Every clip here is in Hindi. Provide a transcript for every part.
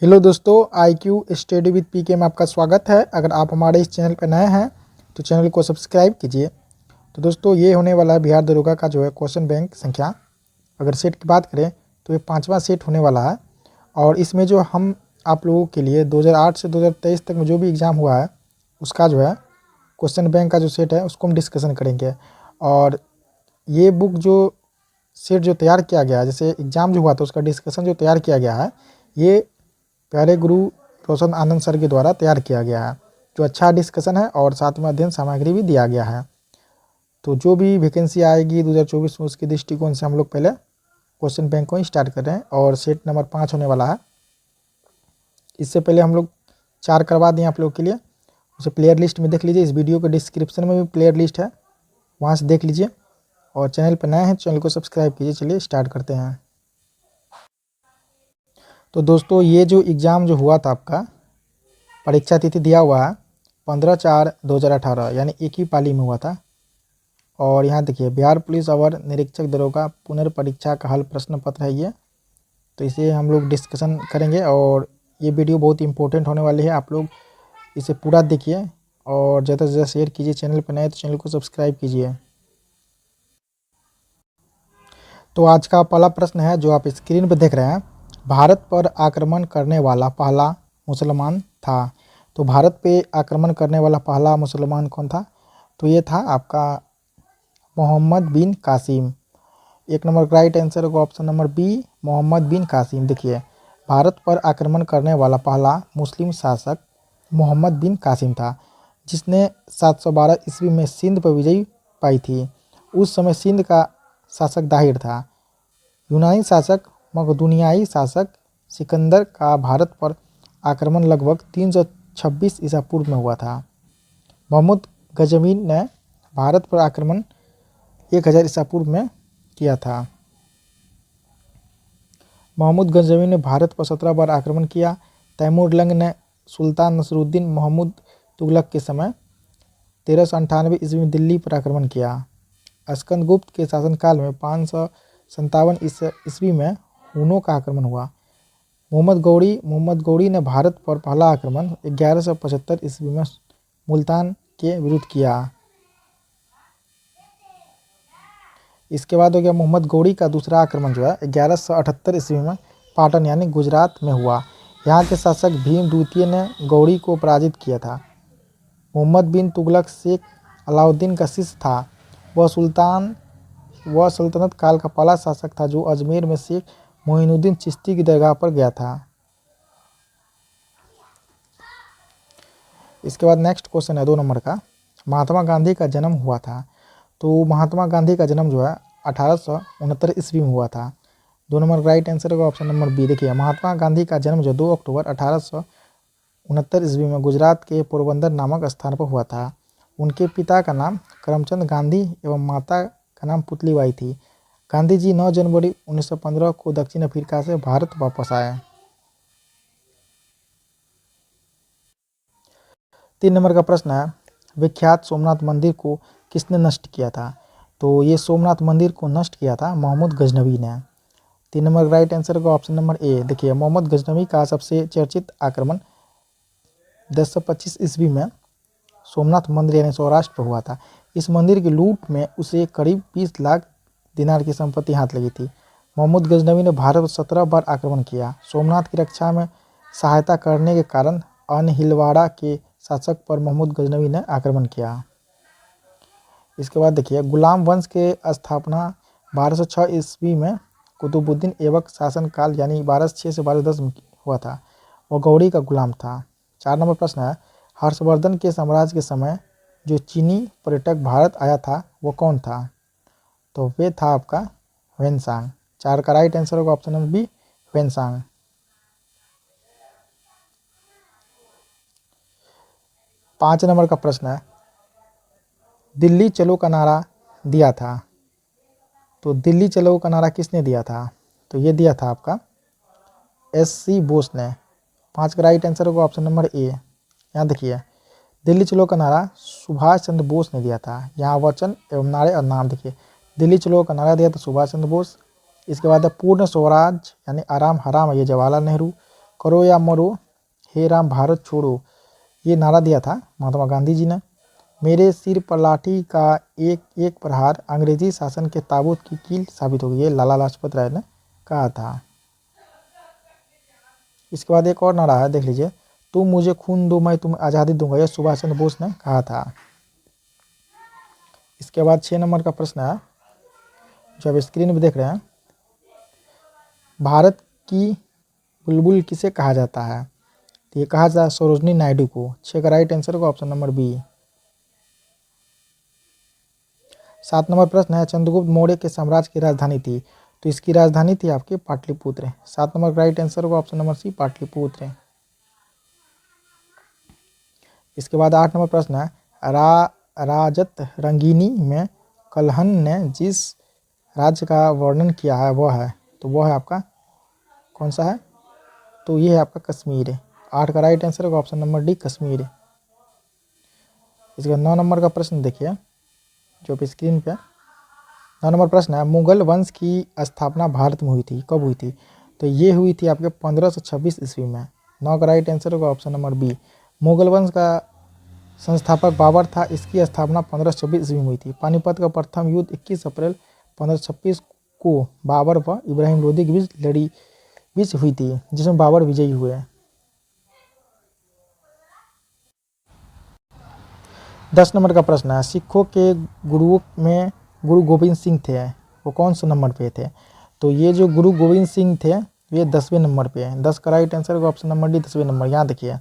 हेलो दोस्तों, IQ स्टडी विद PK में आपका स्वागत है। अगर आप हमारे इस चैनल पर नए हैं तो चैनल को सब्सक्राइब कीजिए। तो दोस्तों, ये होने वाला है बिहार दरोगा का जो है क्वेश्चन बैंक संख्या। अगर सेट की बात करें तो ये 5वां सेट होने वाला है और इसमें जो हम आप लोगों के लिए 2008 से 2023 तक में जो भी एग्ज़ाम हुआ है उसका जो है क्वेश्चन बैंक का जो सेट है उसको हम डिस्कशन करेंगे। और ये बुक जो सेट जो तैयार किया गया है, जैसे एग्ज़ाम जो हुआ था उसका डिस्कशन जो तैयार किया गया है, ये प्यारे गुरु रोशन आनंद सर के द्वारा तैयार किया गया है, जो अच्छा डिस्कशन है और साथ में अध्ययन सामग्री भी दिया गया है। तो जो भी वैकेंसी आएगी 2024 में उसके दृष्टिकोण से हम लोग पहले क्वेश्चन बैंक को ही स्टार्ट कर रहे हैं और सेट नंबर 5 होने वाला है। इससे पहले हम लोग 4 करवा दिए आप लोग के लिए, उसे प्लेयर लिस्ट में देख लीजिए। इस वीडियो के डिस्क्रिप्शन में भी प्लेयर लिस्ट है, वहाँ से देख लीजिए। और चैनल पर नए हैं चैनल को सब्सक्राइब कीजिए। चलिए स्टार्ट करते हैं। तो दोस्तों, ये जो एग्ज़ाम जो हुआ था आपका, परीक्षा तिथि दिया हुआ है 15/4/2018, यानी एक ही पाली में हुआ था। और यहाँ देखिए, बिहार पुलिस अवर निरीक्षक दरोगा पुनर्परीक्षा का हल प्रश्न पत्र है ये। तो इसे हम लोग डिस्कशन करेंगे और ये वीडियो बहुत इंपॉर्टेंट होने वाली है। आप लोग इसे पूरा देखिए और ज़्यादा से ज़्यादा शेयर कीजिए। चैनल पर नए तो चैनल को सब्सक्राइब कीजिए। तो आज का पहला प्रश्न है जो आप स्क्रीन पर देख रहे हैं, भारत पर आक्रमण करने वाला पहला मुसलमान था। तो भारत पे आक्रमण करने वाला पहला मुसलमान कौन था? तो ये था आपका मोहम्मद बिन कासिम। एक नंबर का राइट आंसर होगा ऑप्शन नंबर बी, मोहम्मद बिन कासिम। देखिए, भारत पर आक्रमण करने वाला पहला मुस्लिम शासक मोहम्मद बिन कासिम था, जिसने 712 ईस्वी में सिंध पर विजय पाई थी। उस समय सिंध का शासक दाहिर था। यूनानी शासक मकदूनियाई शासक सिकंदर का भारत पर आक्रमण लगभग 326 ईसा पूर्व में हुआ था। महमूद गजनवी ने भारत पर आक्रमण 1000 ईसा पूर्व में किया था। महमूद गजनवी ने भारत पर 17 बार आक्रमण किया। तैमूर लंग ने सुल्तान नसरुद्दीन महमूद तुगलक के समय 1398 ईस्वी में दिल्ली पर आक्रमण किया। स्कंदगुप्त के शासनकाल में 557 ईस्वी में हुनों का आक्रमण हुआ। मोहम्मद गौरी ने भारत पर पहला आक्रमण 1175 ईस्वी में मुल्तान के विरुद्ध किया। इसके बाद हो गया मोहम्मद गौरी का दूसरा आक्रमण जो है 1178 ईस्वी में पाटन यानी गुजरात में हुआ। यहाँ के शासक भीम द्वितीय ने गौरी को पराजित किया था। मोहम्मद बिन तुगलक शेख अलाउद्दीन का शिष्य था। वह सल्तनत काल का पहला शासक था जो अजमेर में शेख मोइनुद्दीन चिश्ती की दरगाह पर गया था। इसके बाद नेक्स्ट क्वेश्चन है 2 नंबर का, महात्मा गांधी का जन्म हुआ था। तो महात्मा गांधी का जन्म जो है 1869 ईस्वी में हुआ था। 2 नंबर राइट आंसर होगा ऑप्शन नंबर बी। देखिए, महात्मा गांधी का जन्म जो 2 अक्टूबर 1869 ईस्वी में गुजरात के पोरबंदर नामक स्थान पर हुआ था। उनके पिता का नाम करमचंद गांधी एवं माता का नाम पुतलीबाई थी। गांधी जी 9 जनवरी 1915 को दक्षिण अफ्रीका से भारत वापस आए। 3 नंबर का प्रश्न है, विख्यात सोमनाथ मंदिर को किसने नष्ट किया था? तो ये सोमनाथ मंदिर को नष्ट किया था मोहम्मद गजनवी ने। 3 नंबर का राइट आंसर होगा ऑप्शन नंबर ए। देखिए, मोहम्मद गजनवी का सबसे चर्चित आक्रमण 1025 ईस्वी में सोमनाथ मंदिर यानी सौराष्ट्र पर हुआ था। इस मंदिर की लूट में उसे करीब 20 लाख दिनार की संपत्ति हाथ लगी थी। मोहम्मद गजनवी ने भारत पर 17 बार आक्रमण किया। सोमनाथ की रक्षा में सहायता करने के कारण अनहिलवाड़ा के शासक पर मोहम्मद गजनवी ने आक्रमण किया। इसके बाद देखिए, गुलाम वंश के स्थापना 1206 ईस्वी में कुतुबुद्दीन ऐबक शासनकाल यानी 1206 से 1210 में हुआ था। वह गौरी का गुलाम था। 4 नंबर प्रश्न है, हर्षवर्धन के साम्राज्य के समय जो चीनी पर्यटक भारत आया था वो कौन था? तो वे था आपका ह्वेनसांग। 4 का राइट आंसर होगा ऑप्शन नंबर बी, ह्वेनसांग। 5 नंबर का प्रश्न है, दिल्ली चलो का नारा दिया था। तो दिल्ली चलो का नारा किसने दिया था? तो ये दिया था आपका SC बोस ने। 5 का राइट आंसर होगा ऑप्शन नंबर ए। यहाँ देखिए, दिल्ली चलो का नारा सुभाष चंद्र बोस ने दिया था। यहाँ वचन एवं नारे और नाम देखिए, दिल्ली चलो का नारा दिया था सुभाष चंद्र बोस। इसके बाद है पूर्ण स्वराज यानी आराम हराम, ये जवाहरलाल नेहरू। करो या मरो, हे राम भारत छोड़ो, ये नारा दिया था महात्मा गांधी जी ने। मेरे सिर पर लाठी का एक एक प्रहार अंग्रेजी शासन के ताबूत की कील साबित होगी, ये लाला लाजपत राय ने कहा था। इसके बाद एक और नारा है, देख लीजिए, तुम मुझे खून दो मैं तुम्हें आज़ादी दूंगा, यह सुभाष चंद्र बोस ने कहा था। इसके बाद 6 नंबर का प्रश्न है जो आप स्क्रीन पर देख रहे हैं, भारत की बुलबुल किसे कहा जाता है? तो ये कहा जाता है सरोजनी नायडू को। 6 का राइट आंसर होगा ऑप्शन नंबर बी। 7 नंबर प्रश्न है, चंद्रगुप्त मौर्य के साम्राज्य की राजधानी थी? तो इसकी राजधानी थी आपके पाटलिपुत्र। 7 नंबर का राइट आंसर होगा ऑप्शन नंबर सी, पाटलिपुत्र। इसके बाद 8 नंबर प्रश्न है, राजत रंगीनी में कल्हन ने जिस राज्य का वर्णन किया है वह है, तो वह है आपका कौन सा है? तो ये है आपका कश्मीर। 8 का राइट आंसर होगा ऑप्शन नंबर डी, कश्मीर। इसके बाद 9 नंबर का प्रश्न देखिए जो पे स्क्रीन पे 9 नंबर प्रश्न है, मुगल वंश की स्थापना भारत में हुई थी, कब हुई थी? तो ये हुई थी आपके 1526 ईस्वी में। 9 का राइट आंसर होगा ऑप्शन नंबर बी। मुगल वंश का संस्थापक बाबर था, इसकी स्थापना 1526 ईस्वी में हुई थी। पानीपत का प्रथम युद्ध 21 अप्रैल 1526 को बाबर व इब्राहिम लोदी के बीच हुई थी, जिसमें बाबर विजयी हुए। 10 नंबर का प्रश्न है, सिखों के गुरुओं में गुरु गोविंद सिंह थे, वो कौन से नंबर पे थे? तो ये जो गुरु गोविंद सिंह थे ये 10वें नंबर पे है। 10 का राइट आंसर होगा ऑप्शन नंबर डी, 10वें नंबर। यहाँ देखिए,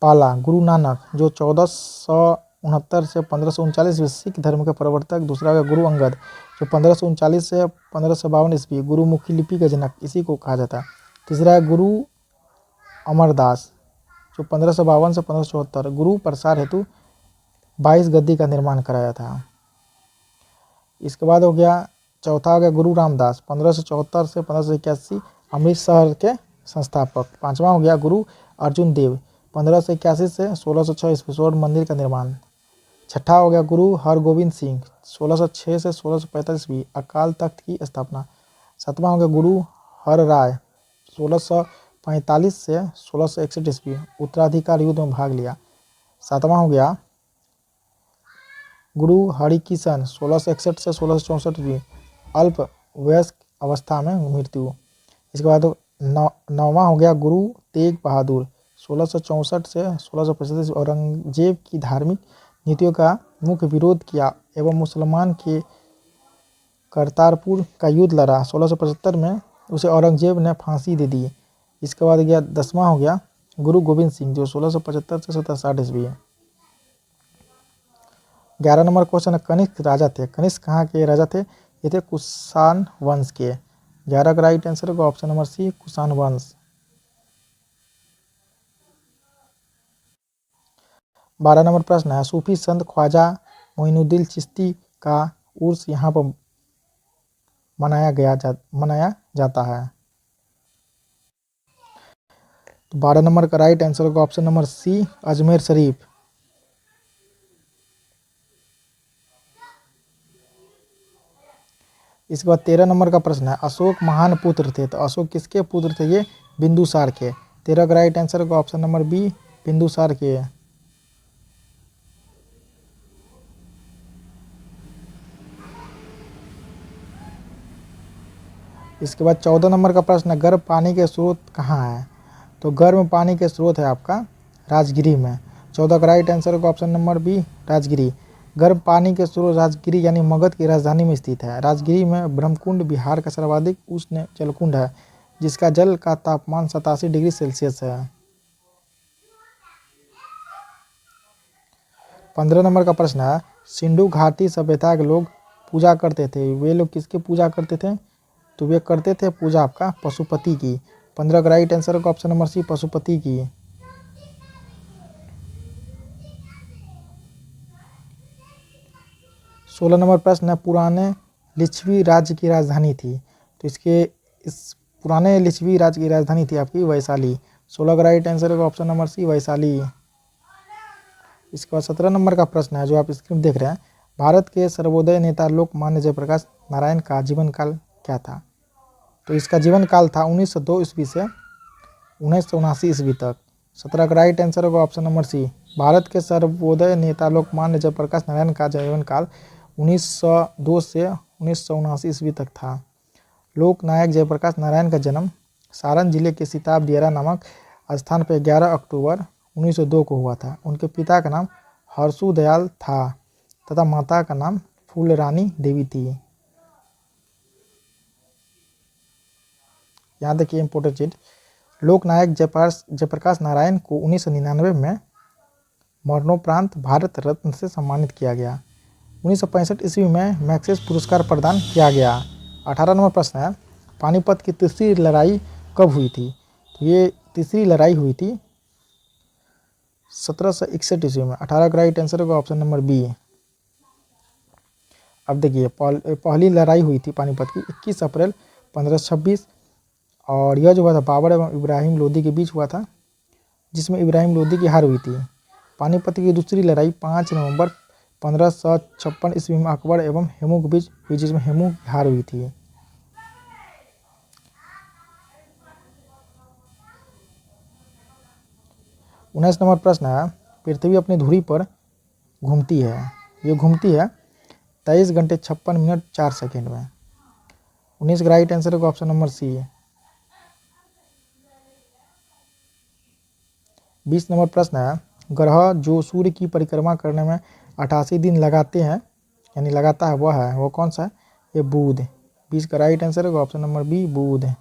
पाला गुरु नानक जो 1469 से 1539 ईस्वी सिख धर्म के प्रवर्तक। दूसरा है गुरु अंगद जो 1539 से 1552 ईस्वी गुरुमुखी लिपि का जनक, इसी को कहा जाता है। तीसरा है गुरु अमरदास जो 1552 से 1574 गुरु प्रसार हेतु 22 गद्दी का निर्माण कराया था। इसके बाद हो गया चौथा हो गया गुरु रामदास 1574 से 1581 अमृतसर के संस्थापक। 5वां हो गया गुरु अर्जुन देव 1581 से 1606 ईस्वी स्वर्ण मंदिर का निर्माण। 6ठा हो गया गुरु हरगोविंद सिंह 1606 से 1645 ईस्वी अकाल तख्त की स्थापना। 7वां हो गया गुरु हर राय 1645 से 1661 ईस्वी उत्तराधिकार युद्ध में भाग लिया। 7वां हो गया गुरु हरिकिशन 1661 से 1664 ईस्वी अल्प वयस्क अवस्था में मृत्यु। इसके बाद 9वां हो गया गुरु तेग बहादुर 1664 से 1635 औरंगजेब की धार्मिक नीतियों का मुख्य विरोध किया एवं मुसलमान के करतारपुर का युद्ध लड़ा। 1675 में उसे औरंगजेब ने फांसी दे दी। इसके बाद गया 10वां हो गया गुरु गोविंद सिंह जो 1675 से 1760 ईस्वी है। 11 नंबर क्वेश्चन है, कनिष्क राजा थे, कनिष्क कहाँ के राजा थे? ये थे कुषाण वंश के। 11 का राइट आंसर होगा ऑप्शन नंबर सी, कुषाण वंश। 12 नंबर प्रश्न है, सूफी संत ख्वाजा मोइनुद्दीन चिश्ती का उर्स यहाँ पर मनाया जाता है। तो 12 नंबर का राइट आंसर होगा ऑप्शन नंबर सी, अजमेर शरीफ। इसके बाद 13 नंबर का प्रश्न है, अशोक महान पुत्र थे, तो अशोक किसके पुत्र थे? ये बिंदुसार के। 13 का राइट आंसर होगा ऑप्शन नंबर बी, बिंदुसार के। इसके बाद 14 नंबर का प्रश्न है, गर्म पानी के स्रोत कहाँ है? तो गर्म पानी के स्रोत है आपका राजगिरी में। 14 का राइट आंसर होगा ऑप्शन नंबर बी, राजगिरी। गर्म पानी के स्रोत राजगिरी यानी मगध की राजधानी में स्थित है। राजगिरी में ब्रह्मकुंड बिहार का सर्वाधिक उष्ण जलकुंड है, जिसका जल का तापमान 87 डिग्री सेल्सियस है। 15 नंबर का प्रश्न है, सिंधु घाटी सभ्यता के लोग पूजा करते थे, वे लोग किसकी पूजा करते थे? तो वे करते थे पूजा आपका पशुपति की। 15 का राइट आंसर होगा ऑप्शन नंबर सी, पशुपति की। 16 नंबर प्रश्न है, पुराने लिच्छवी राज्य की राजधानी थी, तो इस पुराने लिच्छवी राज्य की राजधानी थी आपकी वैशाली। 16 का राइट आंसर होगा ऑप्शन नंबर सी, वैशाली। इसके बाद 17 नंबर का प्रश्न है जो आप स्क्रीन देख रहे हैं, भारत के सर्वोदय नेता लोकमान्य जयप्रकाश नारायण का जीवन काल क्या था? तो इसका जीवन काल था 1902 ईस्वी से 1979 ईस्वी तक। 17 का राइट आंसर होगा ऑप्शन नंबर सी। भारत के सर्वोदय नेता लोकमान्य जयप्रकाश नारायण का जीवन काल 1902 से 1979 ईस्वी तक था। लोक नायक जयप्रकाश नारायण का जन्म सारण जिले के सिताब दियारा नामक स्थान पर 11 अक्टूबर 1902 को हुआ था। उनके पिता का नाम हरसु दयाल था तथा माता का नाम फूलरानी देवी थी। यहाँ देखिए इंपॉर्टेंट चीज, लोक नायक जयप्रकाश नारायण को 1999 में मरणोपरांत भारत रत्न से सम्मानित किया गया। 1965 ईस्वी में मैक्सेस पुरस्कार प्रदान किया गया। 18 नंबर प्रश्न है, पानीपत की तीसरी लड़ाई कब हुई थी? तो ये तीसरी लड़ाई हुई थी 1761 ईस्वी में। 18 का राइट आंसर होगा ऑप्शन नंबर बी। अब देखिए पहली लड़ाई हुई थी पानीपत की 21 अप्रैल 1526 और यह जो हुआ था बाबर एवं इब्राहिम लोदी के बीच हुआ था, जिसमें इब्राहिम लोदी की हार हुई थी। पानीपत की दूसरी लड़ाई 5 नवंबर 1556 ईस्वी में अकबर एवं हेमू के बीच हुई, जिसमें हेमू की हार हुई थी। उन्नीस नंबर प्रश्न है, पृथ्वी अपनी धुरी पर घूमती है, ये घूमती है 23 घंटे 56 मिनट 4 सेकेंड में। 19 का राइट आंसर होगा ऑप्शन नंबर सी। 20 नंबर प्रश्न है, ग्रह जो सूर्य की परिक्रमा करने में 88 दिन लगाते हैं यानी लगाता है वो कौन सा है? ये बुध। 20 का राइट आंसर होगा ऑप्शन नंबर बी, बुध।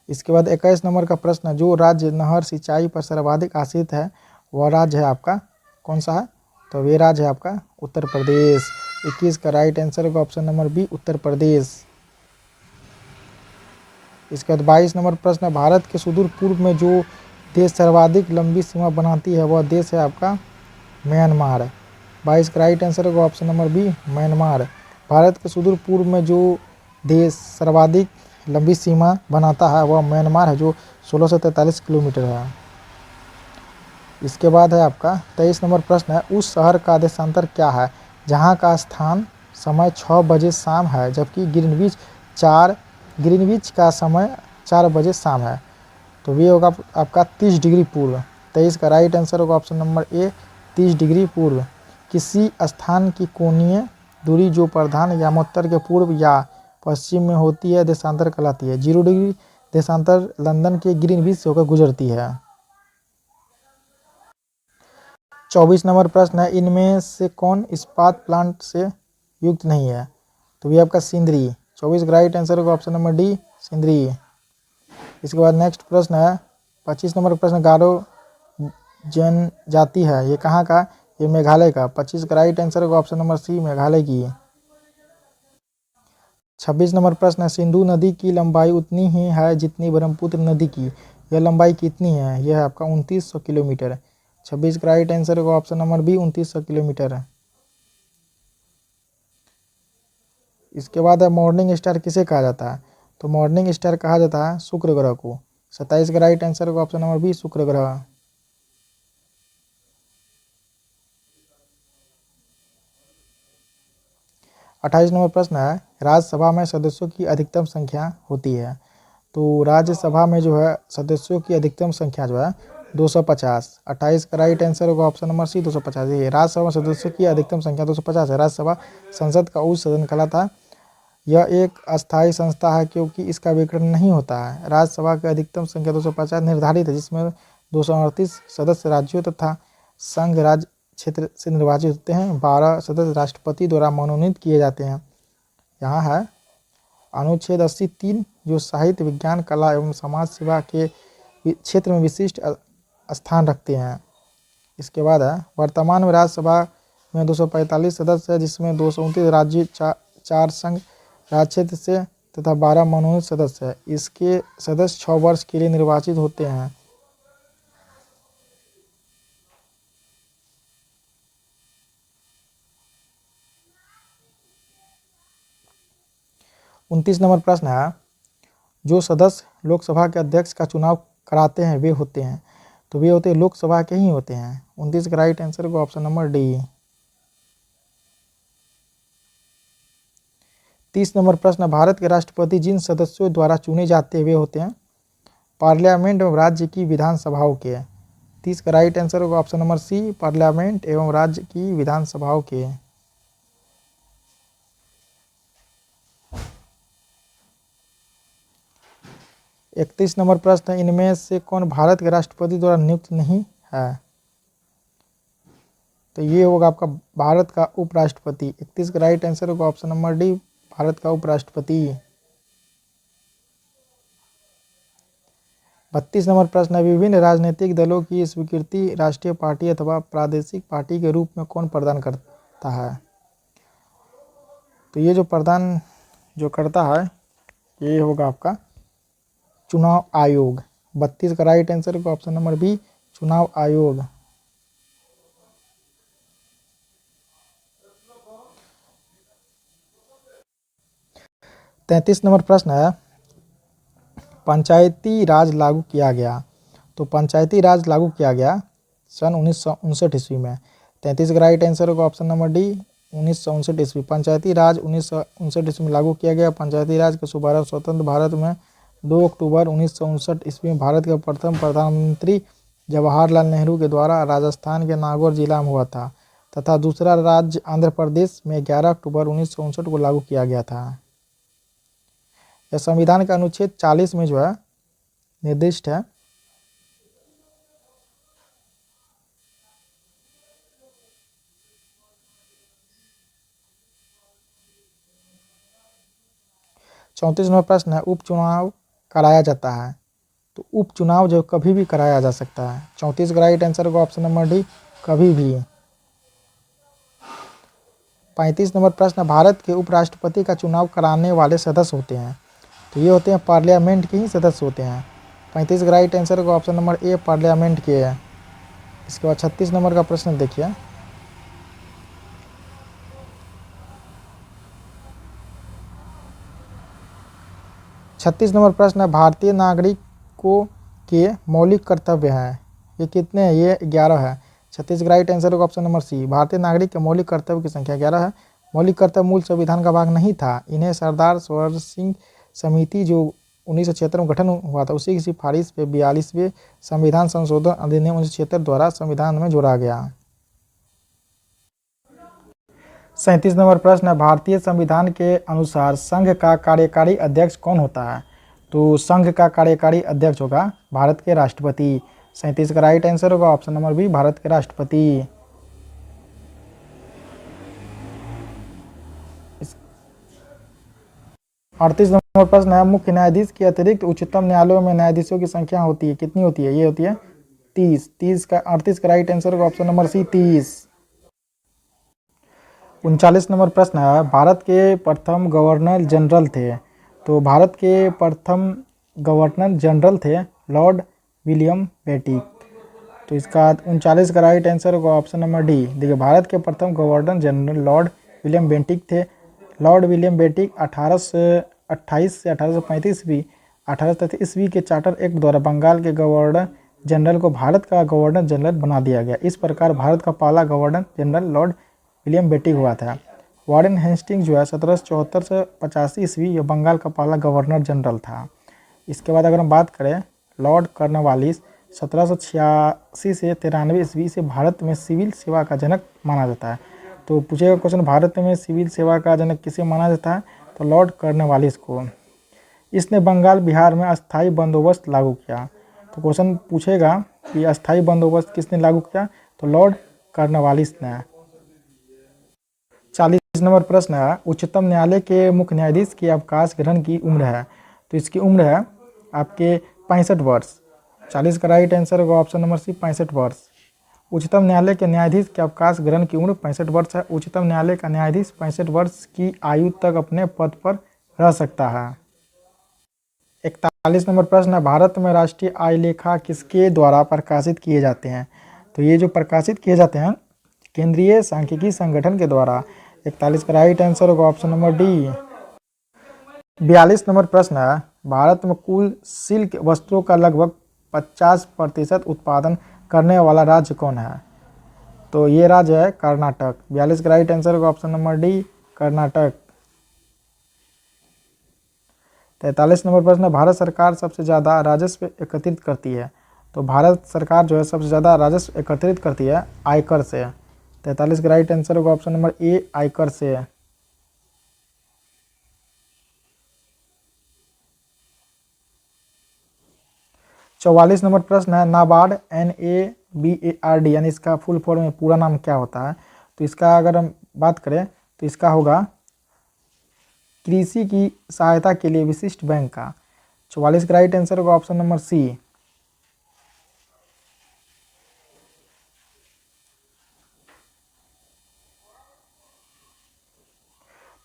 इसके बाद 21 नंबर का प्रश्न है, जो राज्य नहर सिंचाई पर सर्वाधिक आश्रित है वह राज्य है आपका कौन सा है? तो ये राज्य है आपका उत्तर प्रदेश। 21 का राइट आंसर होगा option number B, Uttar Pradesh. इसके बाद 22 नंबर प्रश्न है, भारत के सुदूर पूर्व में जो देश सर्वाधिक लंबी सीमा बनाती है वह देश है आपका म्यांमार। 22 का राइट आंसर होगा option number B, Myanmar. Bharat के सुदूर पूर्व में जो देश सर्वाधिक लंबी सीमा बनाता है वह म्यांमार है, जो 1643 किलोमीटर है। इसके बाद है आपका 23 नंबर प्रश्न है, उस शहर का देशांतर क्या है जहां का स्थान समय 6 बजे शाम है जबकि ग्रीनविच का समय 4 बजे शाम है? तो ये होगा आपका 30 डिग्री पूर्व। 23 का राइट आंसर होगा ऑप्शन नंबर ए, 30 डिग्री पूर्व। किसी स्थान की कोणीय दूरी जो प्रधान यामोत्तर के पूर्व या पश्चिम में होती है देशांतर कहलाती है। 0 डिग्री देशांतर लंदन के ग्रीनविच से होकर गुजरती है। 24 नंबर प्रश्न है, इनमें से कौन इस्पात प्लांट से युक्त नहीं है? तो ये आपका सिंदरी। 24 का राइट आंसर होगा ऑप्शन नंबर डी, सिंदरी। इसके बाद नेक्स्ट प्रश्न है 25 नंबर प्रश्न, गारो जनजाति है ये कहाँ का? ये मेघालय का। 25 का राइट आंसर होगा ऑप्शन नंबर सी, मेघालय की। 26 नंबर प्रश्न है, सिंधु नदी की लंबाई उतनी ही है जितनी ब्रह्मपुत्र नदी की, यह लंबाई कितनी है? यह है आपका 2900 किलोमीटर। 26 का राइट आंसर होगा ऑप्शन नंबर बी, 2900 किलोमीटर। इसके बाद है मॉर्निंग स्टार किसे कहा जाता है? तो मॉर्निंग स्टार कहा जाता है शुक्र ग्रह को। 27 का राइट आंसर होगा ऑप्शन नंबर बी, शुक्र ग्रह। अट्ठाईस नंबर प्रश्न है, राज्यसभा में सदस्यों की अधिकतम संख्या होती है? तो राज्यसभा में जो है सदस्यों की अधिकतम संख्या जो है 250। 28 का राइट आंसर होगा ऑप्शन नंबर सी, 250। ये राज्यसभा में सदस्यों की अधिकतम संख्या 250 है। राज्यसभा संसद का उच्च सदन कहलाता है। यह एक अस्थायी संस्था है क्योंकि इसका विघटन नहीं होता है। राज्यसभा की अधिकतम संख्या 250 निर्धारित है, जिसमें 238 सदस्य राज्यों तथा संघ राज्य क्षेत्र से निर्वाचित होते हैं। 12 सदस्य राष्ट्रपति द्वारा मनोनीत किए जाते हैं। यहाँ है अनुच्छेद 80(3) जो साहित्य, विज्ञान, कला एवं समाज सेवा के क्षेत्र में विशिष्ट स्थान रखते हैं। इसके बाद है वर्तमान में राज्यसभा में 245 सदस्य है, जिसमें 229 राज्य, 4 संघ राज्य क्षेत्र से तथा 12 मनोनीत सदस्य है। इसके सदस्य 6 वर्ष के लिए निर्वाचित होते हैं। उनतीस नंबर प्रश्न है, जो सदस्य लोकसभा के अध्यक्ष का चुनाव कराते हैं वे होते हैं? तो वे होते हैं लोकसभा के ही होते हैं। 29 का राइट आंसर होगा ऑप्शन नंबर डी। 30 नंबर प्रश्न, भारत के राष्ट्रपति जिन सदस्यों द्वारा चुने जाते हुए होते हैं पार्लियामेंट एवं राज्य की विधानसभाओं के। 30 का राइट आंसर होगा ऑप्शन नंबर सी, पार्लियामेंट एवं राज्य की विधानसभाओं के। 31 नंबर प्रश्न, इनमें से कौन भारत के राष्ट्रपति द्वारा नियुक्त नहीं है? तो ये होगा आपका भारत का उपराष्ट्रपति। 31 का राइट आंसर होगा ऑप्शन नंबर डी, भारत का उपराष्ट्रपति। 32 नंबर प्रश्न है, विभिन्न राजनीतिक दलों की स्वीकृति राष्ट्रीय पार्टी अथवा प्रादेशिक पार्टी के रूप में कौन प्रदान करता है? तो ये जो प्रदान जो करता है ये होगा आपका चुनाव आयोग। 32 का राइट आंसर होगा ऑप्शन नंबर बी, चुनाव आयोग। 33 नंबर प्रश्न है, पंचायती राज लागू किया गया। तो पंचायती राज लागू किया गया सन 1959 ईस्वी में। 33 का राइट आंसर होगा ऑप्शन नंबर डी, 1959 ईस्वी। पंचायती राज 1959 ईस्वी में लागू किया गया। पंचायती राज का शुभारंभ स्वतंत्र भारत में 2 अक्टूबर 1959 ईस्वी में भारत के प्रथम प्रधानमंत्री जवाहरलाल नेहरू के द्वारा राजस्थान के नागौर जिला में हुआ था तथा दूसरा राज्य आंध्र प्रदेश में 11 अक्टूबर 1959 को लागू किया गया था। यह संविधान का अनुच्छेद 40 में जो है निर्दिष्ट है। चौंतीस नंबर प्रश्न है, उपचुनाव कराया जाता है। तो उपचुनाव जो कभी भी कराया जा सकता है। 34 का राइट आंसर होगा ऑप्शन नंबर डी, कभी भी। 35 नंबर प्रश्न, भारत के उपराष्ट्रपति का चुनाव कराने वाले सदस्य होते हैं। तो ये होते हैं पार्लियामेंट के ही सदस्य होते हैं। 35 का राइट आंसर होगा ऑप्शन नंबर ए, पार्लियामेंट के है। इसके बाद 36 नंबर का प्रश्न देखिए, छत्तीस नंबर प्रश्न है, भारतीय नागरिकों के मौलिक कर्तव्य हैं। ये कितने हैं? ये 11 है। 36 का राइट आंसर होगा ऑप्शन नंबर सी, भारतीय नागरिक के मौलिक कर्तव्य की संख्या 11 है। मौलिक कर्तव्य मूल संविधान का भाग नहीं था। इन्हें सरदार सरोवर सिंह समिति जो 1976 में गठन हुआ था उसी की सिफारिश पे 42वें संविधान संशोधन अधिनियम 1976 द्वारा संविधान में जोड़ा गया। 37 नंबर प्रश्न है, भारतीय संविधान के अनुसार संघ का कार्यकारी अध्यक्ष कौन होता है? तो संघ का कार्यकारी अध्यक्ष होगा भारत के राष्ट्रपति। 37 का राइट आंसर होगा ऑप्शन नंबर बी, भारत के राष्ट्रपति। 38 नंबर प्रश्न है, मुख्य न्यायाधीश के अतिरिक्त उच्चतम न्यायालयों में न्यायाधीशों की संख्या होती है, कितनी होती है? ये होती है 30। 38 का राइट आंसर होगा ऑप्शन नंबर सी, 30। 39 नंबर प्रश्न है, भारत के प्रथम गवर्नर जनरल थे। तो भारत के प्रथम गवर्नर जनरल थे लॉर्ड विलियम बेंटिक। तो इसका 39 का राइट आंसर होगा ऑप्शन नंबर डी। देखिए, भारत के प्रथम governor general Lord William Bentinck थे। लॉर्ड विलियम बेंटिक 1828 से 1835 ईस्वी 1833 ईस्वी के चार्टर एक्ट द्वारा बंगाल के गवर्नर जनरल को भारत का गवर्नर जनरल बना दिया गया। इस प्रकार भारत का पहला governor general Lord William Bentinck हुआ था। वारेन हेस्टिंग जो है 1774 से 85 ईस्वी यह बंगाल का पहला गवर्नर जनरल था। इसके बाद अगर हम बात करें लॉर्ड कॉर्नवालिस 1786 से 93 ईस्वी से भारत में सिविल सेवा का जनक माना जाता है। तो पूछेगा क्वेश्चन, भारत में सिविल सेवा का जनक किसे माना जाता है? तो लॉर्ड कॉर्नवालिस को। इसने बंगाल बिहार में अस्थायी बंदोबस्त लागू किया। तो क्वेश्चन पूछेगा कि अस्थायी बंदोबस्त किसने लागू किया? तो लॉर्ड कॉर्नवालिस ने। 40 नंबर प्रश्न है, उच्चतम न्यायालय के मुख्य न्यायाधीश की अवकाश ग्रहण की उम्र है। तो इसकी उम्र है आपके 65 वर्ष। 40 का राइट आंसर होगा ऑप्शन नंबर सी, 65 वर्ष। उच्चतम न्यायालय के न्यायाधीश के अवकाश ग्रहण की उम्र 65 वर्ष है। उच्चतम न्यायालय का न्यायाधीश 65 वर्ष की आयु तक अपने पद पर रह सकता है। 41 नंबर प्रश्न है, भारत में राष्ट्रीय आय लेखा किसके द्वारा प्रकाशित किए जाते हैं? तो ये जो प्रकाशित किए जाते हैं केंद्रीय सांख्यिकी संगठन के द्वारा। 41 का राइट आंसर होगा ऑप्शन नंबर डी। 42 नंबर प्रश्न है, भारत में कुल सिल्क वस्त्रों का लगभग 50% उत्पादन करने वाला राज्य कौन है? तो ये राज्य है कर्नाटक। 42 का राइट आंसर होगा option number D, Karnataka. 43 number प्रश्न है, भारत सरकार सबसे ज़्यादा राजस्व एकत्रित करती है। तो भारत सरकार जो है सबसे ज़्यादा राजस्व एकत्रित करती है आयकर से। 43 का राइट आंसर होगा ऑप्शन नंबर ए, आयकर से। 44 नंबर प्रश्न है, नाबार्ड NABARD यानी इसका फुल फॉर्म में पूरा नाम क्या होता है। तो इसका अगर हम बात करें तो इसका होगा कृषि की सहायता के लिए विशिष्ट बैंक का। 44 का राइट आंसर होगा ऑप्शन नंबर सी।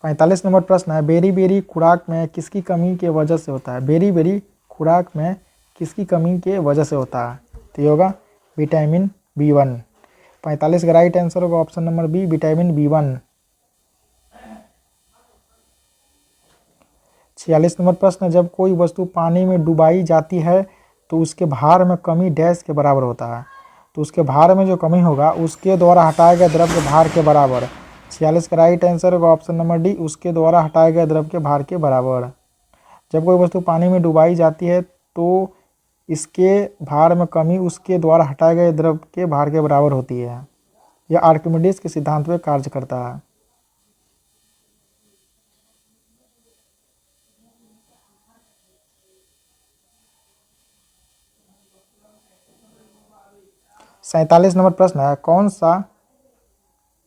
45 नंबर प्रश्न है, बेरी बेरी खुराक में किसकी कमी के वजह से होता है। बेरी बेरी खुराक में किसकी कमी के वजह से होता है। तो ये होगा विटामिन B1। 45 का राइट आंसर होगा option number B, vitamin B1। 46 नंबर प्रश्न है, जब कोई वस्तु पानी में डुबाई जाती है तो उसके भार में कमी डैश के बराबर होता है। तो उसके भार में जो कमी होगा उसके द्वारा हटाए गए द्रव के भार के बराबर। 46 का राइट आंसर होगा ऑप्शन नंबर डी, उसके द्वारा हटाए गए द्रव के भार के बराबर। जब कोई वस्तु पानी में डुबाई जाती है तो इसके भार में कमी उसके द्वारा हटाए गए द्रव के भार के बराबर होती है। यह आर्किमिडीज के सिद्धांत पर कार्य करता है। सैंतालीस नंबर प्रश्न है, कौन सा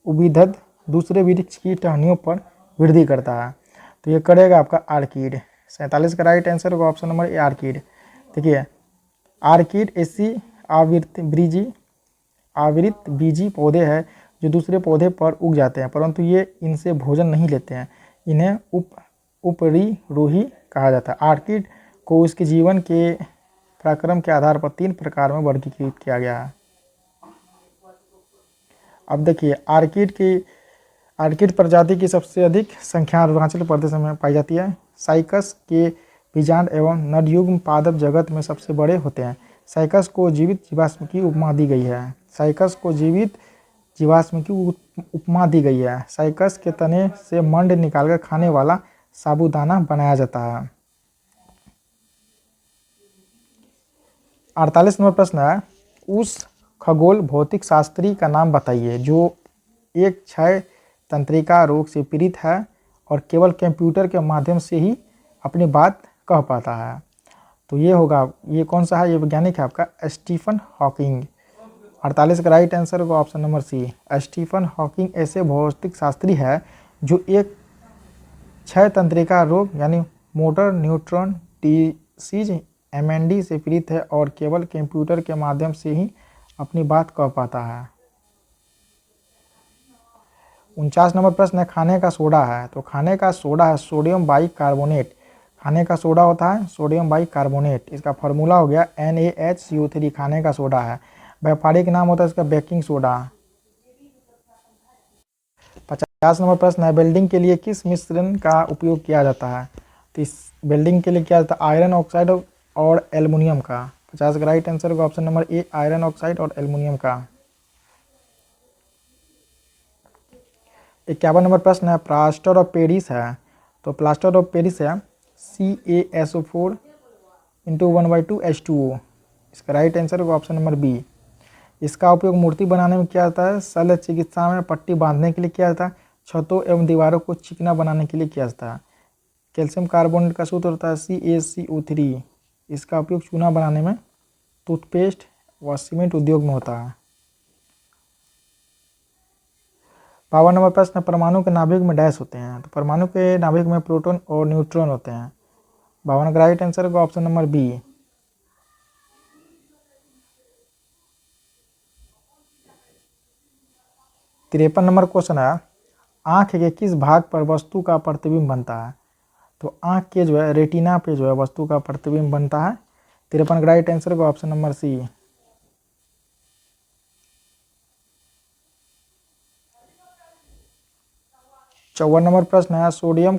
उद्भिद दूसरे वृक्ष की टहनियों पर वृद्धि करता है। तो ये करेगा आपका आर्किड। 47 का राइट आंसर होगा ऑप्शन नंबर ए, आर्किड। देखिए आर्किड ऐसी आवृत बीजी पौधे हैं जो दूसरे पौधे पर उग जाते हैं, परंतु ये इनसे भोजन नहीं लेते हैं। इन्हें उपरिरोही कहा जाता है। आर्किड को उसके जीवन के पराक्रम के आधार पर 3 प्रकार में वर्गीकृत किया गया है। अब देखिए आर्किड प्रजाति की सबसे अधिक संख्या अरुणाचल प्रदेश में पाई जाती है। साइकस के बीजांड एवं नरयुग्म पादप जगत में सबसे बड़े होते हैं। साइकस को जीवित जीवाश्म की उपमा दी गई है। साइकस को जीवित जीवाश्म की उपमा दी गई है। साइकस के तने से मंड निकालकर खाने वाला साबूदाना बनाया जाता है। 48 नंबर प्रश्न है, उस खगोल भौतिक शास्त्री का नाम बताइए जो एक क्षय तंत्रिका रोग से पीड़ित है और केवल कंप्यूटर के माध्यम से ही अपनी बात कह पाता है। तो ये होगा, ये कौन सा है, ये वैज्ञानिक है आपका स्टीफन हॉकिंग। 48 का राइट आंसर होगा option number C, Stephen Hawking ऐसे भौतिक शास्त्री है जो एक क्षय तंत्रिका रोग यानी मोटर न्यूट्रॉन डिसीज MND से पीड़ित है और केवल कंप्यूटर के माध्यम से ही अपनी बात कह पाता है। 49 नंबर प्रश्न है, खाने का सोडा है। तो खाने का सोडा है सोडियम बाइकार्बोनेट। खाने का सोडा होता है सोडियम बाइकार्बोनेट। इसका फार्मूला हो गया NaHCO3। खाने का सोडा है। व्यापारिक नाम होता है इसका बेकिंग सोडा। 50 नंबर प्रश्न है, वेल्डिंग के लिए किस मिश्रण का उपयोग किया जाता है। तो इस वेल्डिंग के लिए किया जाता है आयरन ऑक्साइड और एल्युमिनियम का। 50 का राइट आंसर होगा option number A, iron oxide और एल्युमिनियम का। 51 नंबर प्रश्न है, प्लास्टर ऑफ पेरिस है। तो प्लास्टर ऑफ पेरिस है CaSO4 × 1/2H2O। इसका राइट आंसर होगा ऑप्शन नंबर बी। इसका उपयोग मूर्ति बनाने में किया जाता है। शल्य चिकित्सा में पट्टी बांधने के लिए किया जाता है। छतों एवं दीवारों को चिकना बनाने के लिए किया जाता है। कैल्शियम कार्बोनेट का सूत्र होता है CaCO3। इसका उपयोग चूना बनाने में, टूथपेस्ट व सीमेंट उद्योग में होता है। 52 नंबर प्रश्न, परमाणु के नाभिक में डैश होते हैं। तो परमाणु के नाभिक में प्रोटॉन और न्यूट्रॉन होते हैं। 52 का राइट आंसर होगा ऑप्शन नंबर बी। 53 नंबर क्वेश्चन है, आँख के किस भाग पर वस्तु का प्रतिबिंब बनता है। तो आँख के जो है रेटिना पे जो है वस्तु का प्रतिबिंब बनता है। 53 का राइट आंसर होगा ऑप्शन नंबर सी। 54 नंबर प्रश्न है, सोडियम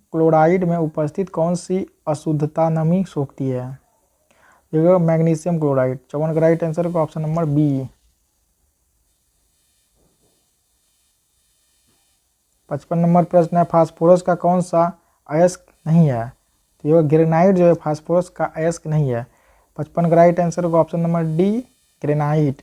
क्लोराइड में उपस्थित कौन सी अशुद्धता नमी सोखती है। ये मैग्नीशियम क्लोराइड। 54 का राइट आंसर होगा ऑप्शन नंबर बी। 55 नंबर प्रश्न है, फास्फोरस का कौन सा अयस्क नहीं है। तो ये ग्रेनाइट जो है फास्फोरस का अयस्क नहीं है। 55 का राइट आंसर होगा ऑप्शन नंबर डी, ग्रेनाइट।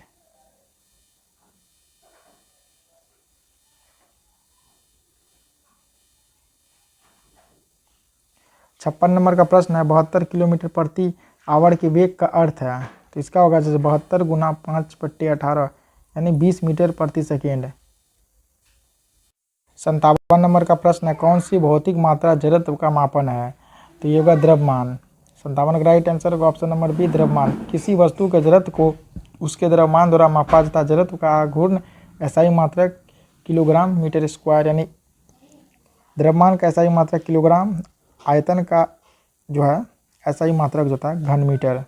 छप्पन नंबर का प्रश्न है 72 किलोमीटर प्रति आवर के वेग का अर्थ है। तो इसका होगा जैसे 72 गुना 5/18 यानी 20 मीटर प्रति सेकेंड। 57 नंबर का प्रश्न है कौन सी भौतिक मात्रा जड़त्व का मापन है। तो ये होगा द्रव्यमान। 57 का राइट आंसर होगा ऑप्शन नंबर बी, द्रव्यमान। किसी वस्तु के जड़त्व को उसके द्रव्यमान द्वारा मापा जाता है। जड़त्व का घूर्ण एसआई मात्रा किलोग्राम मीटर स्क्वायर, यानी द्रव्यमान का एसआई मात्रा किलोग्राम, आयतन का जो है एसआई मात्रक जो होता है घन मीटर।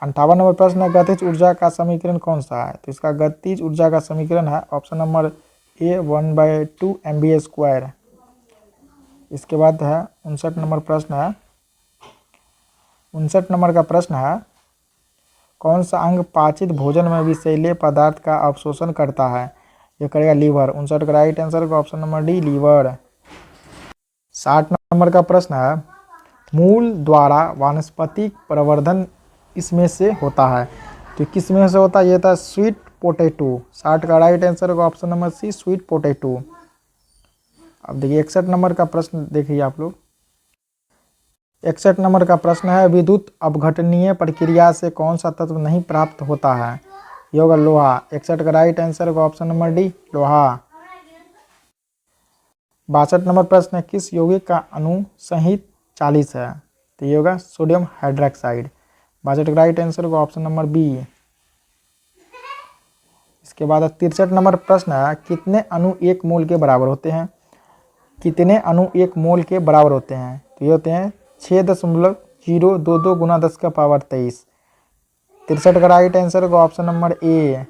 58 नंबर प्रश्न है गतिज ऊर्जा का समीकरण कौन सा है। तो इसका गतिज ऊर्जा का समीकरण है ऑप्शन नंबर ए 1/2 mv²। इसके बाद है 59 नंबर प्रश्न है 59 नंबर का प्रश्न है कौन सा अंग पाचित भोजन में विषैले पदार्थ का अवशोषण करता है। यह करेगा लीवर। 59 का राइट आंसर होगा ऑप्शन नंबर डी, लीवर। 60 नंबर का प्रश्न है मूल द्वारा वानस्पतिक प्रवर्धन इसमें से होता है। तो किस में से होता है, ये था स्वीट पोटैटो। 60 का राइट आंसर होगा option number C, sweet potato. अब देखिए 61 नंबर का प्रश्न देखिए आप लोग। 61 नंबर का प्रश्न है विद्युत अपघटनीय प्रक्रिया से कौन सा तत्व नहीं प्राप्त होता है। ये होगा लोहा। 61 का राइट आंसर होगा ऑप्शन नंबर डी, लोहा। 62 नंबर प्रश्न है किस यौगिक का अणु संहित 40 है। तो ये होगा सोडियम हाइड्रोक्साइड। 62 का राइट आंसर होगा ऑप्शन नंबर बी। इसके बाद 63 नंबर प्रश्न है कितने अणु 1 मोल के बराबर होते हैं। कितने अणु 1 मोल के बराबर होते हैं। तो ये होते हैं 6.022 गुना 10 का पावर 23। 63 का राइट आंसर होगा ऑप्शन नंबर ए।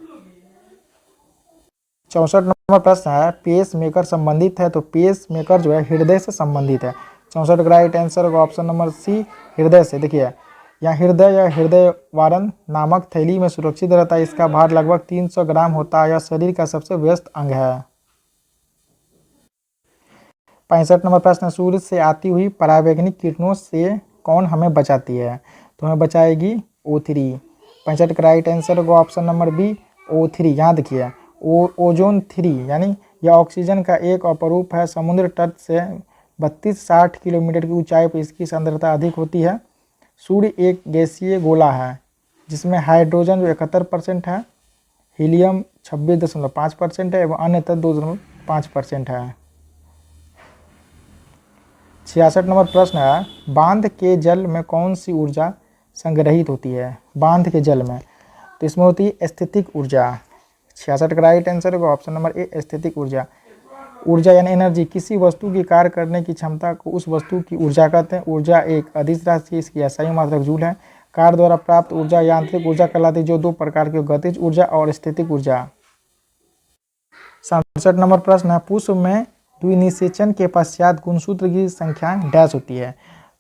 64 नंबर प्रश्न है पेस मेकर संबंधित है। तो पेस मेकर जो है हृदय से संबंधित है। 64 का राइट आंसर होगा ऑप्शन नंबर सी, हृदय से। देखिए यहाँ हृदय या हृदय वारन नामक थैली में सुरक्षित रहता है। इसका भार लगभग 300 ग्राम होता है। यह शरीर का सबसे व्यस्त अंग है। 65 नंबर प्रश्न सूर्य से आती हुई परावैंगनिक किरणों से कौन हमें बचाती है। तो हमें बचाएगी O3। 65 का राइट आंसर होगा ऑप्शन नंबर बी, O3। यहाँ देखिए ओजोन 3 यानी यह ऑक्सीजन का एक अपरूप है। समुद्र तट से 32-60 किलोमीटर की ऊंचाई पर इसकी सांद्रता अधिक होती है। सूर्य एक गैसीय गोला है जिसमें हाइड्रोजन जो 71% है, हीलियम 26.5% है एवं अन्य तत्व 2.5% है। 66 नंबर प्रश्न है बांध के जल में कौन सी ऊर्जा संग्रहित होती है। बांध के जल में तो इसमें होती है स्थितिक ऊर्जा। 66 का राइट आंसर होगा ऑप्शन नंबर ए, स्थितिक ऊर्जा। ऊर्जा यानी एनर्जी किसी वस्तु की कार्य करने की क्षमता को उस वस्तु की ऊर्जा कहते हैं। ऊर्जा एक अदिश राशि, इसकी एसआई मात्रक जूल है। कार्य द्वारा प्राप्त ऊर्जा यांत्रिक ऊर्जा कहलाती है जो 2 प्रकार की गतिज ऊर्जा और स्थितिक ऊर्जा। 67 नंबर प्रश्न है पुष्प में द्विनिषेचन के पश्चात गुणसूत्र की संख्या डैश होती है।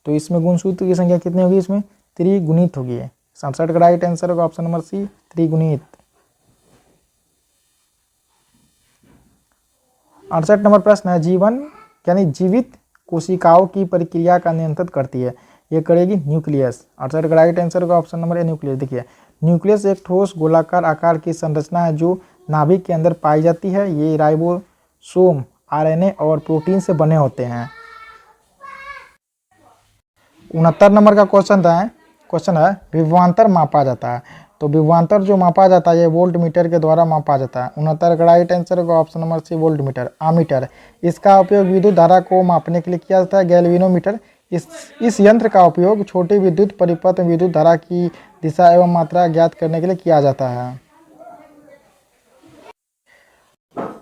तो इसमें गुणसूत्र की संख्या कितनी होगी, इसमें त्रिगुणित होगी। 67 का राइट आंसर होगा ऑप्शन नंबर सी, त्रिगुणित। 68 नंबर प्रश्न है जीवन यानी जीवित कोशिकाओं की प्रक्रिया का नियंत्रित करती है। ये करेगी न्यूक्लियस। 68 का राइट आंसर होगा ऑप्शन नंबर ए, न्यूक्लियस। देखिए न्यूक्लियस एक ठोस गोलाकार आकार की संरचना है जो नाभिक के अंदर पाई जाती है। ये राइबोसोम, आरएनए और प्रोटीन से बने होते हैं। 69 नंबर का क्वेश्चन है विभवांतर मापा जाता है। तो विभवांतर जो मापा जाता है ये वोल्ट मीटर के द्वारा मापा जाता है। 69 का राइट आंसर होगा option number C, voltmeter. Ammeter इसका उपयोग विद्युत धारा को मापने के लिए किया जाता है। गैल्वेनोमीटर इस यंत्र का उपयोग छोटे विद्युत परिपथ में विद्युत धारा की दिशा एवं मात्रा ज्ञात करने के लिए किया जाता है।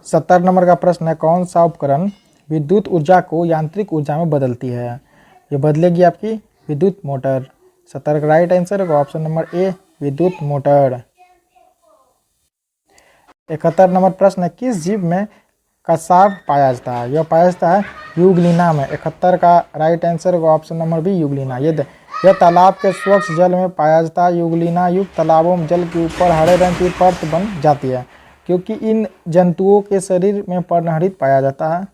70 नंबर का प्रश्न है कौन सा उपकरण विद्युत ऊर्जा को यांत्रिक ऊर्जा में बदलती है। ये बदलेगी आपकी विद्युत मोटर। 70 का राइट आंसर होगा ऑप्शन नंबर ए, विद्युत मोटर। 71 नंबर प्रश्न है किस जीव में कसाव पाया जाता है। यह पाया जाता है यूग्लिना में। 71 का राइट आंसर होगा ऑप्शन नंबर बी, यूग्लिना। यह तालाब के स्वच्छ जल में पाया जाता है। यूग्लिना युक्त तालाबों में जल के ऊपर हरे रंग की परत बन जाती है क्योंकि इन जंतुओं के शरीर में पर्णहरित पाया जाता है।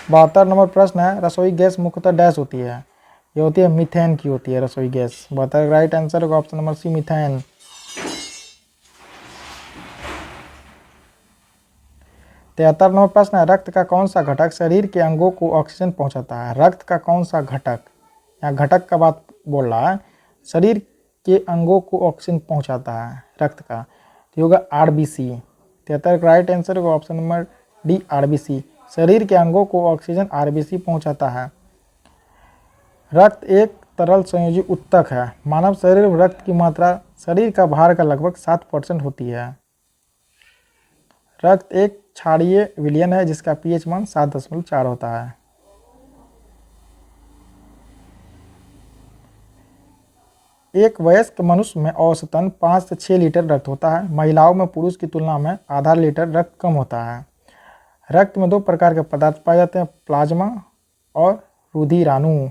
72 नंबर प्रश्न है, रसोई गैस मुख्यतः डैश होती है? ये होती है मीथेन की होती है रसोई गैस। 72 राइट आंसर होगा ऑप्शन नंबर सी, मीथेन। 73 नंबर प्रश्न है, रक्त का कौन सा घटक शरीर के अंगों को ऑक्सीजन पहुंचाता है? रक्त का कौन सा घटक, यहाँ घटक का बात बोल रहा है, शरीर के अंगों को ऑक्सीजन पहुंचाता है रक्त का, तो होगा आरबीसी। 73 का राइट आंसर होगा ऑप्शन नंबर डी, आरबीसी। शरीर के अंगों को ऑक्सीजन आरबीसी पहुंचाता है। रक्त एक तरल संयोजी उत्तक है। मानव शरीर में रक्त की मात्रा शरीर का भार का लगभग 7% होती है। रक्त एक क्षारीय विलयन है जिसका पीएच मान 7.4 होता है। एक वयस्क मनुष्य में औसतन 5 से 6 लीटर रक्त होता है। महिलाओं में पुरुष की तुलना में आधा लीटर रक्त कम होता है। रक्त में 2 प्रकार के पदार्थ पाए जाते हैं, प्लाज्मा और रुधिराणु।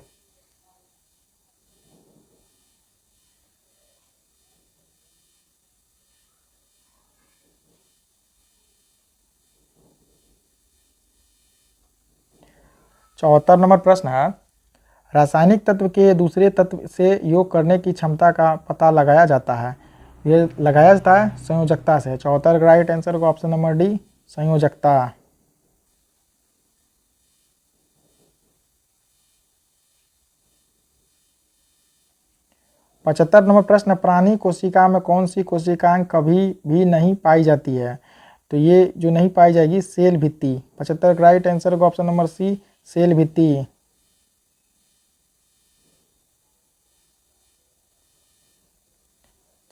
चौहत्तर नंबर प्रश्न है, रासायनिक तत्व के दूसरे तत्व से योग करने की क्षमता का पता लगाया जाता है? ये लगाया जाता है संयोजकता से। 74 का राइट आंसर होगा ऑप्शन नंबर डी, संयोजकता। 75 नंबर प्रश्न, प्राणी कोशिका में कौन सी कोशिकाएं कभी भी नहीं पाई जाती है? तो ये जो नहीं पाई जाएगी, सेल भित्ति। 75 का राइट आंसर होगा ऑप्शन नंबर सी, सेल भित्ति।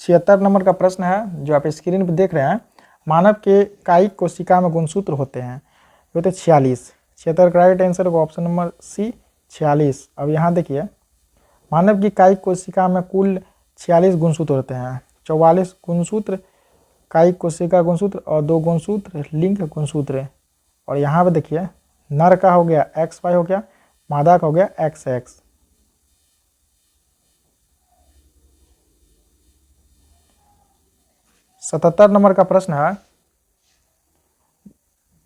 76 नंबर का प्रश्न है जो आप स्क्रीन पर देख रहे हैं, मानव के कायिक कोशिका में गुणसूत्र होते हैं? ये होते 46। 76 का राइट आंसर होगा ऑप्शन नंबर सी, 46। अब यहाँ देखिए, मानव की कायिक कोशिका में कुल 46 गुणसूत्र होते हैं। 44 गुणसूत्र कायिक कोशिका गुणसूत्र और 2 गुणसूत्र लिंग गुणसूत्र। और यहाँ पे देखिए, नर का हो गया XY हो गया, मादा का हो गया XX। 77 नंबर का प्रश्न है,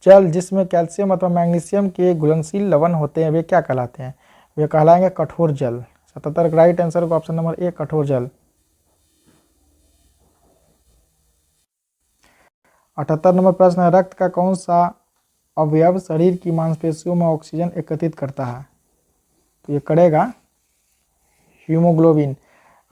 जल जिसमें कैल्शियम अथवा मैग्नीशियम के घुलनशील लवण होते हैं वे क्या कहलाते हैं? वे कहलाएंगे कठोर जल। 77 का राइट आंसर होगा ऑप्शन नंबर ए, कठोर जल। 78 नंबर प्रश्न है, रक्त का कौन सा अवयव शरीर की मांसपेशियों में ऑक्सीजन एकत्रित करता है? तो ये करेगा हीमोग्लोबिन।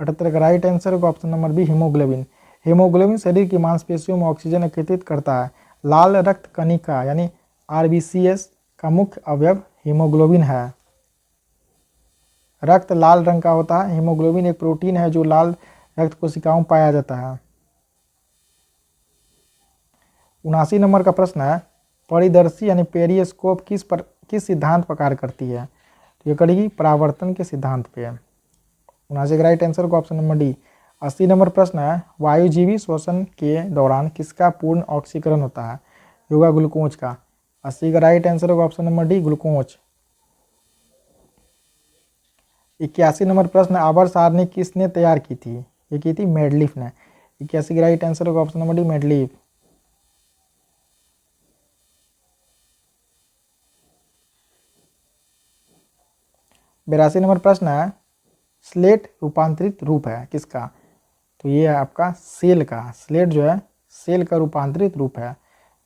78 का राइट आंसर होगा option number B, haemoglobin. Haemoglobin शरीर की मांसपेशियों में ऑक्सीजन एकत्रित करता है। लाल रक्त कणिका यानी आरबीसीएस का मुख्य अवयव हीमोग्लोबिन है। रक्त लाल रंग का होता है। हीमोग्लोबिन एक प्रोटीन है जो लाल रक्त कोशिकाओं में पाया जाता है। 79 नंबर का प्रश्न है, परिदर्शी यानी पेरिस्कोप किस सिद्धांत पर कार्य करती है? तो ये करेगी परावर्तन के सिद्धांत पे। 79 का राइट आंसर को ऑप्शन नंबर डी। 80 नंबर प्रश्न है, वायुजीवी श्वसन के दौरान किसका पूर्ण ऑक्सीकरण होता है? होगा ग्लूकोज का। 80 का राइट आंसर होगा option number D, glucose. 81 number प्रश्न, आवर्त सारणी किसने तैयार की थी? ये की थी मेडलिफ ने। 81 का राइट आंसर होगा ऑप्शन नंबर डी, मेडलिफ। 82 नंबर प्रश्न है, स्लेट रूपांतरित रूप है किसका? तो ये है आपका सेल का। स्लेट जो है सेल का रूपांतरित रूप है।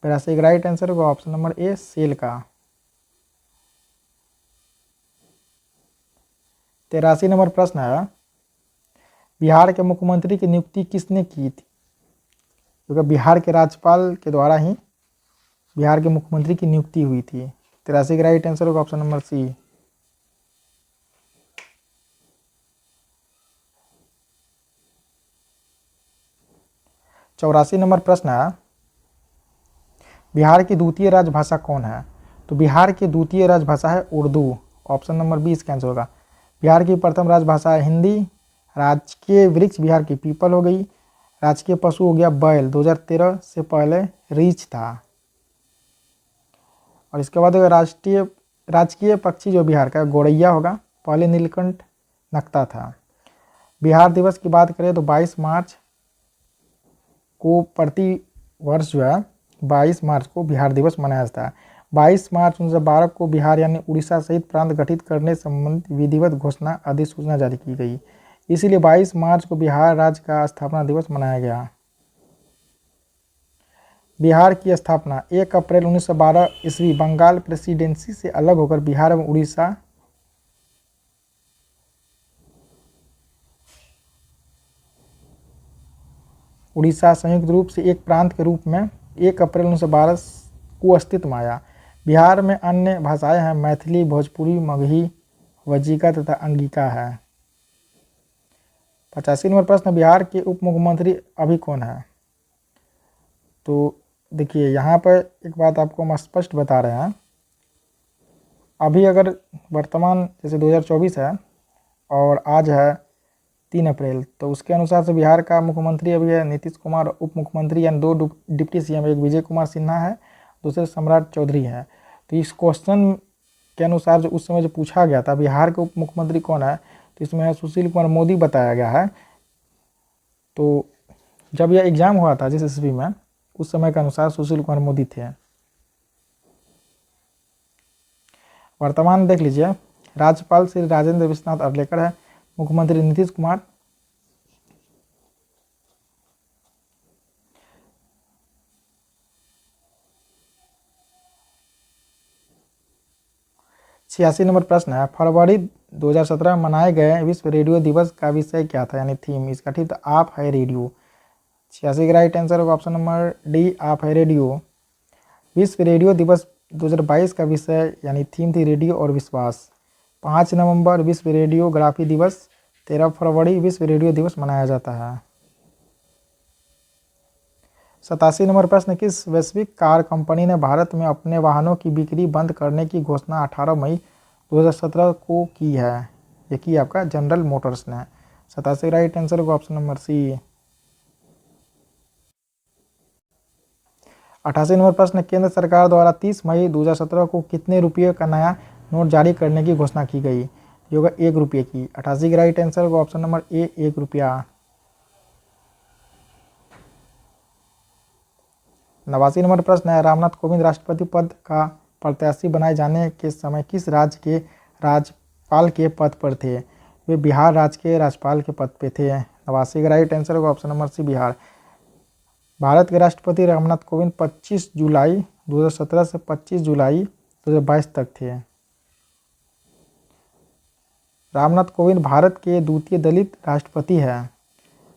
82 का राइट आंसर होगा ऑप्शन नंबर ए, सेल का। 83 नंबर प्रश्न है, बिहार के मुख्यमंत्री की नियुक्ति किसने की थी? क्योंकि बिहार के राज्यपाल के द्वारा ही बिहार के मुख्यमंत्री की नियुक्ति हुई थी। 83 का राइट आंसर होगा ऑप्शन नंबर सी। 84 नंबर प्रश्न है, बिहार की द्वितीय राजभाषा कौन है? तो बिहार की द्वितीय राजभाषा है उर्दू। ऑप्शन नंबर बी इसका आंसर होगा। बिहार की प्रथम राजभाषा है हिंदी। राजकीय वृक्ष बिहार की पीपल हो गई। राजकीय पशु हो गया बैल, 2013 से पहले रीछ था। और इसके बाद राजकीय पक्षी जो बिहार का गौरैया होगा, पहले नीलकंठ नकता था। बिहार दिवस की बात करें तो 22 मार्च को प्रति वर्ष जो है 22 मार्च को बिहार दिवस मनाया जाता है। 22 मार्च 1912 को बिहार यानी उड़ीसा सहित प्रांत गठित करने संबंधित विधिवत घोषणा अधिसूचना जारी की गई। इसीलिए 22 मार्च को बिहार राज्य का स्थापना दिवस मनाया गया। बिहार की स्थापना 1 अप्रैल 1912 ईस्वी बंगाल प्रेसिडेंसी से अलग होकर बिहार एवं उड़ीसा संयुक्त रूप से एक प्रांत के रूप में 1 अप्रैल 1912 को अस्तित्व में आया। बिहार में अन्य भाषाएं हैं मैथिली, भोजपुरी, मगही, वज्जिका तथा अंगिका है। 85 नंबर प्रश्न, बिहार के उप मुख्यमंत्री अभी कौन है? तो देखिए यहाँ पर एक बात आपको हम स्पष्ट बता रहे हैं, अभी अगर वर्तमान जैसे 2024 है और आज है 3 अप्रैल, तो उसके अनुसार से बिहार का मुख्यमंत्री अभी है नीतीश कुमार, उप मुख्यमंत्री यानी 2 डिप्टी सीएम, एक विजय कुमार सिन्हा है, दूसरे सम्राट चौधरी है। तो इस क्वेश्चन के अनुसार जो उस समय जो पूछा गया था बिहार के उप मुख्यमंत्री कौन है, तो इसमें सुशील कुमार मोदी बताया गया है। तो जब यह एग्जाम हुआ था जिस ईस्वी में, उस समय के अनुसार सुशील कुमार मोदी थे। वर्तमान देख लीजिए, राज्यपाल श्री राजेंद्र विश्वनाथ अर्लेकर है, मुख्यमंत्री नीतीश कुमार। छियासी नंबर प्रश्न है, फरवरी 2017 में मनाए गए विश्व रेडियो दिवस का विषय क्या था, यानी थीम इसका? ठीक, तो आप है रेडियो। 86 का राइट आंसर होगा ऑप्शन नंबर डी, आप है रेडियो। विश्व रेडियो दिवस 2022 का विषय यानी थीम थी रेडियो और विश्वास। 5 नवंबर विश्व रेडियोग्राफी दिवस, 13 फरवरी विश्व रेडियो दिवस मनाया जाता है। 87 नंबर प्रश्न, किस वैश्विक कार कंपनी ने भारत में अपने वाहनों की बिक्री बंद करने की घोषणा 18 मई 2017 को की है? ये की आपका जनरल मोटर्स ने। 87 राइट आंसर होगा ऑप्शन नंबर सी। 88 नंबर प्रश्न, केंद्र सरकार द्वारा 30 मई 2017 को कितने रुपये का नया नोट जारी करने की घोषणा की गई? ये होगा 1 रुपये की। 88 का राइट आंसर होगा ऑप्शन नंबर ए, 1 रुपया। 89 नंबर प्रश्न है, रामनाथ कोविंद राष्ट्रपति पद का प्रत्याशी बनाए जाने के समय किस राज्य के राज्यपाल के पद पर थे? वे बिहार राज्य के राज्यपाल के पद पे थे। 89 का राइट आंसर होगा ऑप्शन नंबर सी, बिहार। भारत के राष्ट्रपति रामनाथ कोविंद 25 जुलाई 2017 से 25 जुलाई 2022 तक थे। रामनाथ कोविंद भारत के द्वितीय दलित राष्ट्रपति हैं।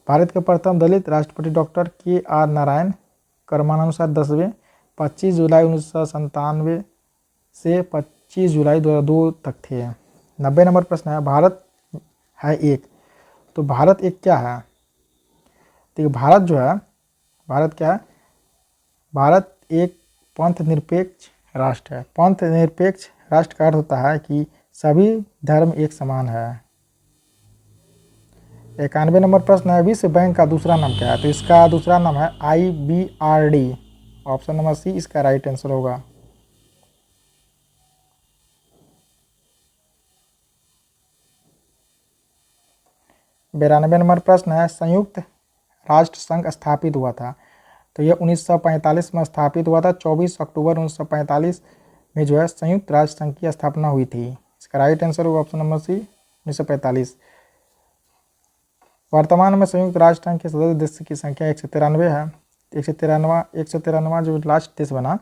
भारत के प्रथम दलित राष्ट्रपति डॉक्टर KR नारायण क्रमानुसार 10वें 25 जुलाई 1997 से 25 जुलाई 2002 तक थे। 90 नंबर प्रश्न है, भारत है एक, तो भारत एक क्या है? तो भारत जो है, भारत क्या है? भारत एक पंथ निरपेक्ष राष्ट्र है। पंथ निरपेक्ष राष्ट्र का अर्थ होता है कि सभी धर्म एक समान है। 91 नंबर प्रश्न है, विश्व बैंक का दूसरा नाम क्या है? तो इसका दूसरा नाम है IBRD। ऑप्शन नंबर सी इसका राइट आंसर होगा। बेरानवे नंबर प्रश्न है, संयुक्त राष्ट्र संघ स्थापित हुआ था? तो यह 1945 में स्थापित हुआ था। 24 अक्टूबर 1945 में जो है संयुक्त राष्ट्र संघ की स्थापना हुई थी। इसका राइट आंसर होगा ऑप्शन नंबर सी, 1945। वर्तमान में संयुक्त राष्ट्र संघ के सदस्य देश की संख्या 193 है। 193वां जो लास्ट देश बना,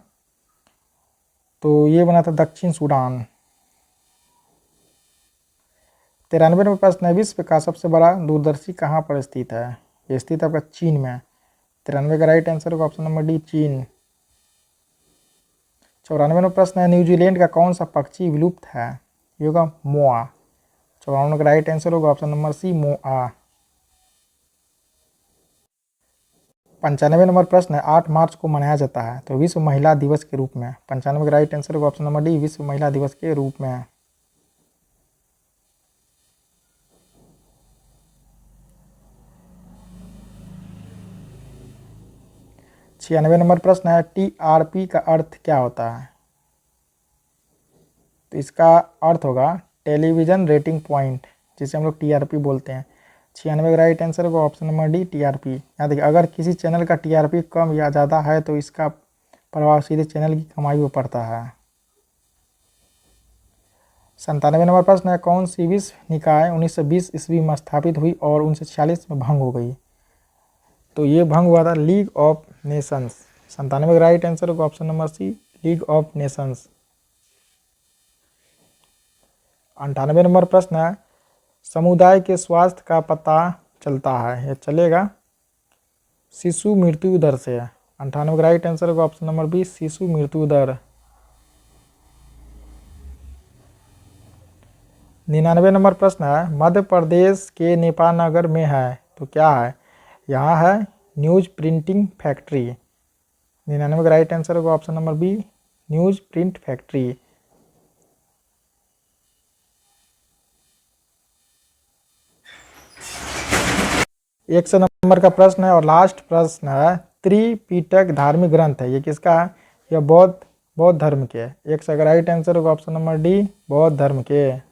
तो ये बना था दक्षिण सूडान। 93 नंबर प्रश्न है, विश्व का सबसे बड़ा दूरदर्शी कहाँ पर स्थित है? ये स्थित आपका चीन में। 93 का राइट आंसर होगा ऑप्शन नंबर डी, चीन। 94 नंबर प्रश्न है, न्यूजीलैंड का कौन सा पक्षी विलुप्त है? ये होगा मोआ। 94 का राइट आंसर होगा ऑप्शन नंबर सी, मोआ। 95 नंबर प्रश्न है, 8 मार्च को मनाया जाता है तो विश्व महिला दिवस के रूप में? 95 का राइट आंसर होगा ऑप्शन नंबर डी, विश्व महिला दिवस के रूप में। 96 नंबर प्रश्न है, TRP का अर्थ क्या होता है? तो इसका अर्थ होगा टेलीविज़न रेटिंग पॉइंट, जिसे हम लोग TRP बोलते हैं। 96 का राइट आंसर होगा ऑप्शन नंबर डी, TRP। यहाँ देखिए, अगर किसी चैनल का TRP कम या ज़्यादा है तो इसका प्रभाव सीधे चैनल की कमाई पर पड़ता है। 97 नंबर प्रश्न है, कौन सी विश्व निकाय 1920 ईस्वी में स्थापित हुई और 1946 में भंग हो गई? तो ये भंग हुआ था लीग ऑफ नेशंस। 97 का राइट आंसर होगा option number C, League of Nations. 98 नंबर प्रश्न है, समुदाय के स्वास्थ्य का पता चलता है या चलेगा शिशु मृत्यु दर से? 98 का राइट आंसर होगा ऑप्शन नंबर बी, शिशु मृत्यु दर। 99 नंबर प्रश्न है, मध्य प्रदेश के नेपानगर में है तो क्या है? यहाँ है न्यूज प्रिंटिंग फैक्ट्री। 99 का राइट आंसर होगा option number B, newsprint factory. 100 नंबर का प्रश्न है और लास्ट प्रश्न है, त्रिपिटक धार्मिक ग्रंथ है, ये किसका है? यह बौद्ध धर्म के है। 100 का राइट आंसर होगा ऑप्शन नंबर डी, बौद्ध धर्म के।